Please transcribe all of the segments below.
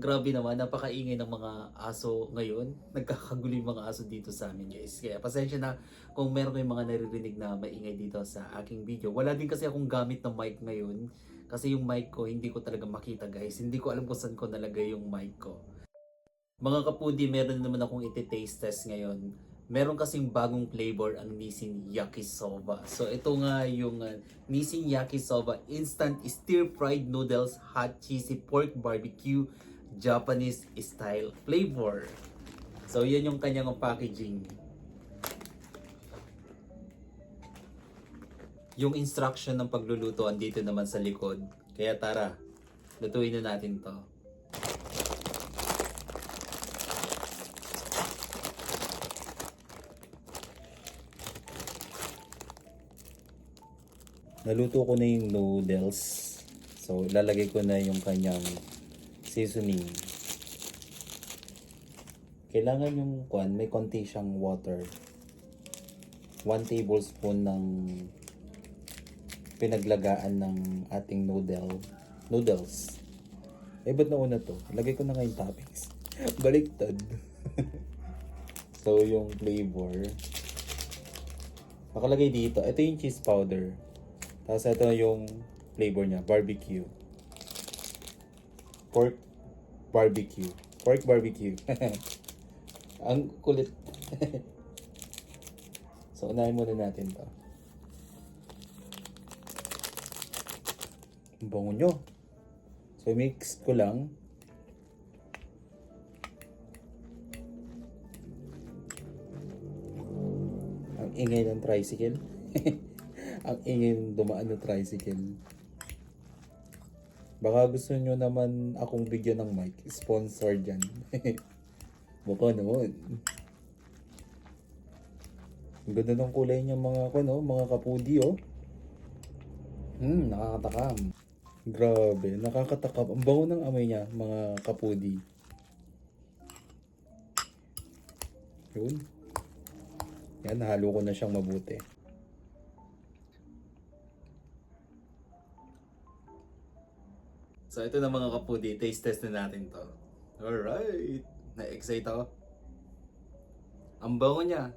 Grabe naman, napakaingay ng mga aso ngayon. Nagkakagulo yung mga aso dito sa amin, guys. Kaya pasensya na kung meron kayong mga naririnig na maingay dito sa aking video. Wala din kasi akong gamit na mic ngayon. Kasi yung mic ko, hindi ko talaga makita, guys. Hindi ko alam kung saan ko nalagay yung mic ko. Mga kapudi, meron naman akong iti-taste test ngayon. Meron kasing bagong flavor ang Nissin Yakisoba. So ito nga yung Nissin Yakisoba Instant Stir Fried Noodles Hot Cheesy Pork Barbecue Japanese Style Flavor. So yan yung kanyang packaging. Yung instruction ng pagluluto andito naman sa likod. Kaya tara, lutuin na natin to. Naluto ko na yung noodles. So, ilalagay ko na yung kanyang seasoning. Kailangan yung may konti siyang water. 1 tablespoon ng pinaglagaan ng ating noodles. Eh, ba't nauna to? Lagay ko na nga yung toppings. Baliktad. So, yung flavor. Nakalagay dito. Ito yung cheese powder. Tapos ito yung flavor niya, barbecue. Pork barbecue. Ang kulit. So, unahin muna natin to. Ang bango nyo. So, mix ko lang. Ang ingay ng tricycle. Ang ingay ng dumaan ng tricycle. Baka gusto nyo naman akong bigyan ng mic. Sponsor dyan. Baka naman. Ang ganda ng kulay niya mga kapudi oh. Nakakatakam. Grabe, nakakatakam. Ang bango ng amoy niya mga kapudi. Yun. Yan, nahalo ko na siyang mabuti. So ito na mga kapudi, taste test na natin to. Alright! Na-excite ako. Ang bango niya.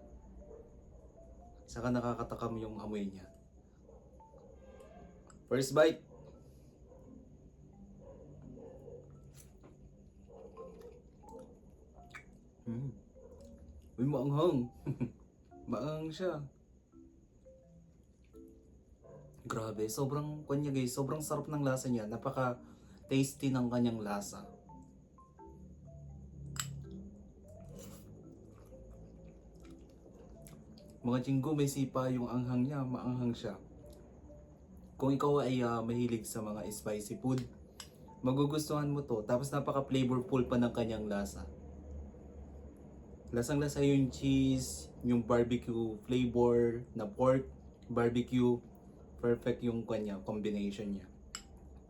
Saka nakakatakam yung amoy niya. First bite. Uy, maanghang. Maanghang siya. Grabe, sobrang kanya guys, sobrang sarap ng lasa niya. Napaka tasty ng kanyang lasa. Mga chinggo, may sipa yung anghang niya, maanghang siya. Kung ikaw ay mahilig sa mga spicy food, magugustuhan mo to. Tapos napaka flavorful pa ng kanyang lasa. Lasang-lasa yung cheese, yung barbecue flavor na pork, barbecue. Perfect yung kanya, combination niya.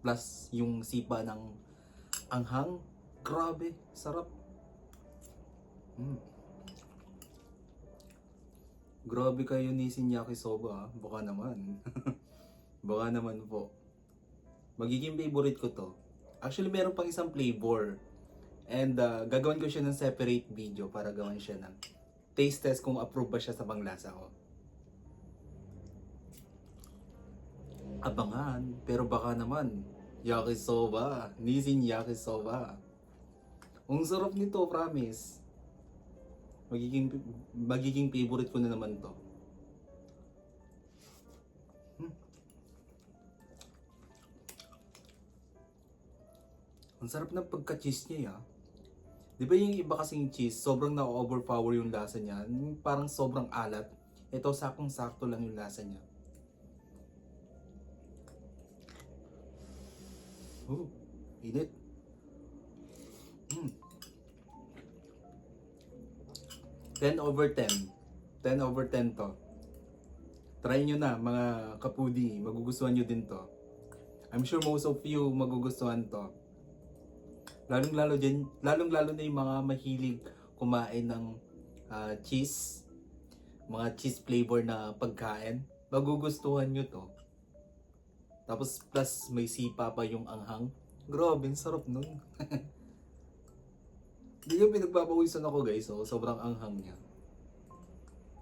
Plus yung sipa ng anghang, grabe, sarap. Grabe kayo ni Yakisoba, baka naman. Baka naman po. Magiging favorite ko to. Actually, meron pang isang flavor. And gagawin ko siya ng separate video para gawin siya ng taste test kung approve ba siya sa panglasa ko. Abangan, pero baka naman. Yakisoba, Nissin Yakisoba. Ang sarap nito, promise. Magiging favorite ko na naman to. Ang sarap ng pagka-cheese niya, ya. Di ba yung iba kasing cheese, sobrang na-overpower yung lasa niya. Parang sobrang alat. Ito, sakong-sakto lang yung lasa niya. Init. 10/10. 10/10 to. Try nyo na mga kapudi, magugustuhan nyo din to. I'm sure most of you magugustuhan to. Lalong-lalo na yung mga mahilig kumain ng cheese, mga cheese flavor na pagkain, magugustuhan nyo to. Tapos plus may sipa pa yung anghang. Grabe, sarap nun. Hindi yung pinagpapawisan ako guys, so sobrang anghang niya.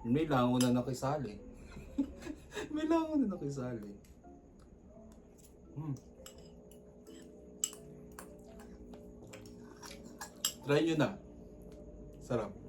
May lango na nakisali. May lango na nakisali. Try nyo na. Sarap.